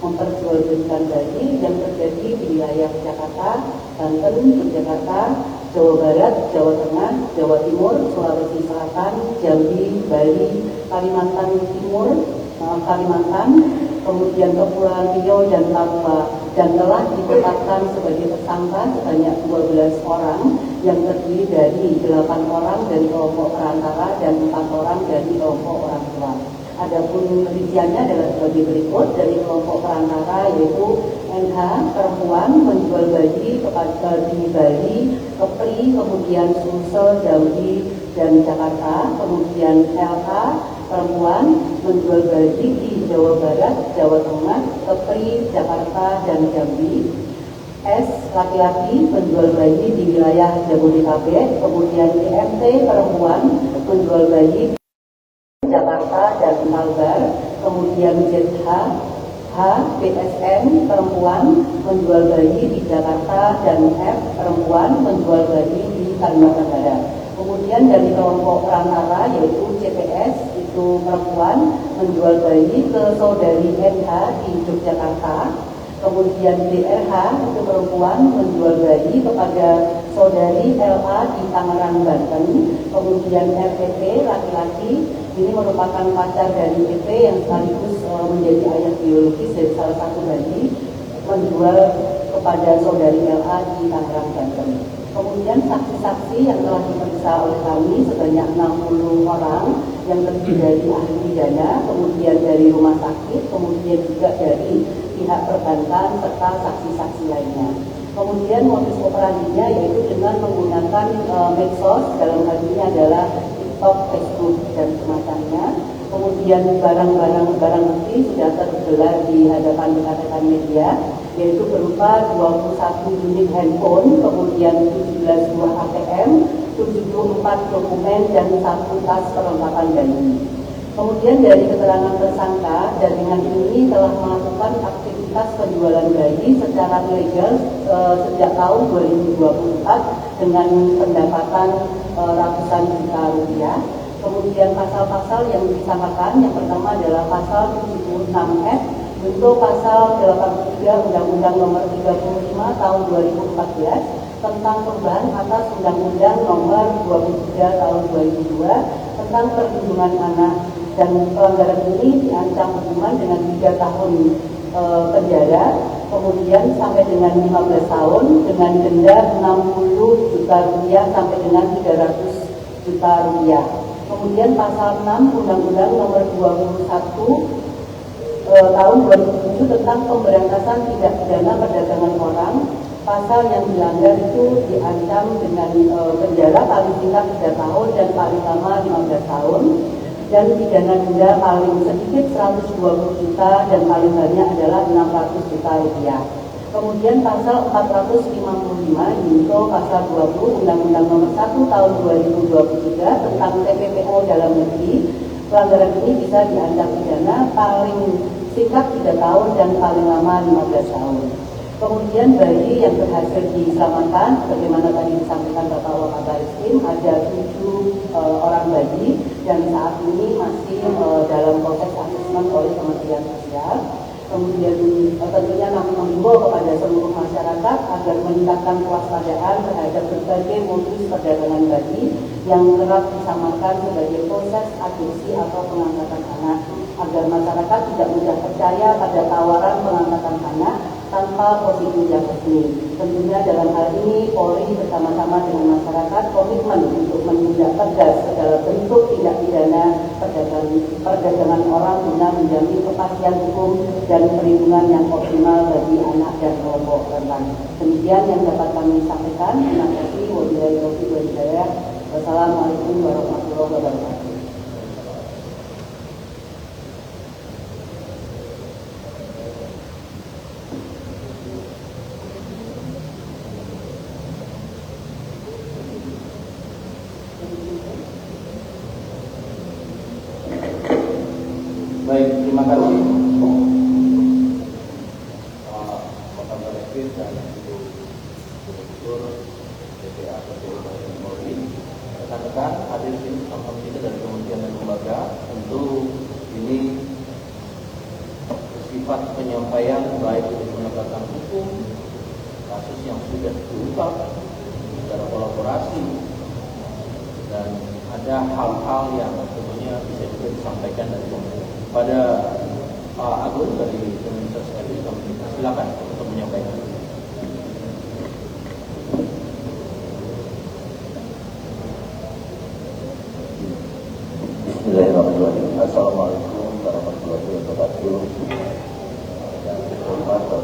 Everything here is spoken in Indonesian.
memperjualbelikan bayi yang terjadi di wilayah Jakarta, Banten, Yogyakarta, Jawa Barat, Jawa Tengah, Jawa Timur, Sulawesi Selatan, Jambi, Bali, Kalimantan Timur, Kalimantan, kemudian Kepulauan Riau dan Papua, dan telah ditetapkan sebagai tersangka sebanyak 12 orang yang terdiri dari 8 orang dari kelompok perantara dan 4 orang dari kelompok orang tua. Adapun rinciannya adalah sebagai berikut. Dari kelompok perantara yaitu NH perempuan menjual bayi kepada di Bali, Kepri, kemudian Sumsel, Jambi, dan Jakarta. Kemudian LH perempuan menjual bayi di Jawa Barat, Jawa Tengah, Kepri, Jakarta, dan Jambi. S laki-laki menjual bayi di wilayah Jabodetabek. Kemudian IMT perempuan menjual bayi Jakarta dan Kalbar. Kemudian ZH BSN perempuan menjual bayi di Jakarta, dan F perempuan menjual bayi di Kalimantan Barat. Kemudian dari kelompok perantara yaitu CPS itu perempuan menjual bayi ke saudari NH di Yogyakarta. Kemudian DRH itu perempuan menjual bayi kepada saudari LA di Tangerang, Banten. Kemudian RPT laki-laki ini merupakan pacar dari PP yang sekaligus menjadi ayah biologis dari salah satu bayi, menjual kepada saudari LA di Tangerang, Banten. Kemudian saksi-saksi yang telah diperiksa oleh kami sebanyak 60 orang yang terdiri dari ahli pidana, kemudian dari rumah sakit, kemudian juga dari pihak perbankan serta saksi-saksi lainnya. Kemudian modus operandinya yaitu dengan menggunakan medsos, dalam hal ini adalah TikTok, Facebook, dan semacamnya. Kemudian barang bukti sudah tergelar di hadapan rekan-rekan media, yaitu berupa 21 unit handphone, kemudian 17 buah ATM, 74 dokumen, dan 1 tas perlengkapan bayi. Kemudian dari keterangan tersangka, jaringan ini telah melakukan aktivitas penjualan bayi secara ilegal sejak tahun 2024 dengan pendapatan ratusan juta rupiah. Kemudian pasal-pasal yang disamakan, yang pertama adalah pasal 76F untuk pasal 83 Undang-Undang Nomor 35 Tahun 2014 tentang perubahan atas Undang-Undang Nomor 23 Tahun 2002 tentang perlindungan anak, dan pelanggaran ini diancam hukuman dengan 3 tahun penjara, kemudian sampai dengan 15 tahun dengan denda 60 juta rupiah sampai dengan 300 juta rupiah. Kemudian pasal 6 Undang-Undang Nomor 21 Tahun 2007 tentang pemberantasan tindak pidana perdagangan orang, pasal yang dilanggar itu diancam dengan penjara paling singkat 3 tahun dan paling lama 15 tahun, dan pidana denda paling sedikit 120 juta dan paling banyak adalah 600 juta rupiah. Kemudian pasal 455 yaitu pasal 20 Undang-Undang Nomor 1 Tahun 2023 tentang TPPO dalam negeri. Pelanggaran ini bisa diancam pidana paling singkat 3 tahun dan paling lama 15 tahun. Kemudian bayi yang berhasil diselamatkan, bagaimana tadi disampaikan Bapak Wakabariskrim, ada 7 orang bayi dan saat ini masih dalam proses asesmen oleh Kementerian Sosial. Kemudian tentunya kami menghimbau kepada seluruh masyarakat agar meningkatkan kewaspadaan terhadap berbagai modus perdagangan bayi yang kerap disamakan sebagai proses adopsi atau pengangkatan anak, agar masyarakat tidak mudah percaya pada tawaran pengangkatan anak tanpa prosedur yang resmi. Tentunya dalam hal ini Polri bersama-sama dengan masyarakat komitmen untuk menindak tegas segala bentuk tindak pidana perdagangan orang guna menjamin kepastian hukum dan perlindungan yang optimal bagi anak dan kelompok rentan. Demikian yang dapat kami sampaikan. Terima kasih. Wabillahi taufiq wal hidayah. Wassalamualaikum warahmatullahi wabarakatuh. Baik, terima kasih Bapak Presiden dan Ibu Direktur DPA Polri. Rekan-rekan hadir di sini, pencapaian baik untuk penegakan hukum, kasus yang sudah diungkap secara kolaborasi, dan ada hal-hal yang tentunya bisa juga disampaikan dari pemerintah. Pada Pak Agung dari Kementerian Sekretariat kami silakan untuk menyampaikan. Bismillahirrahmanirrahim. Assalamualaikum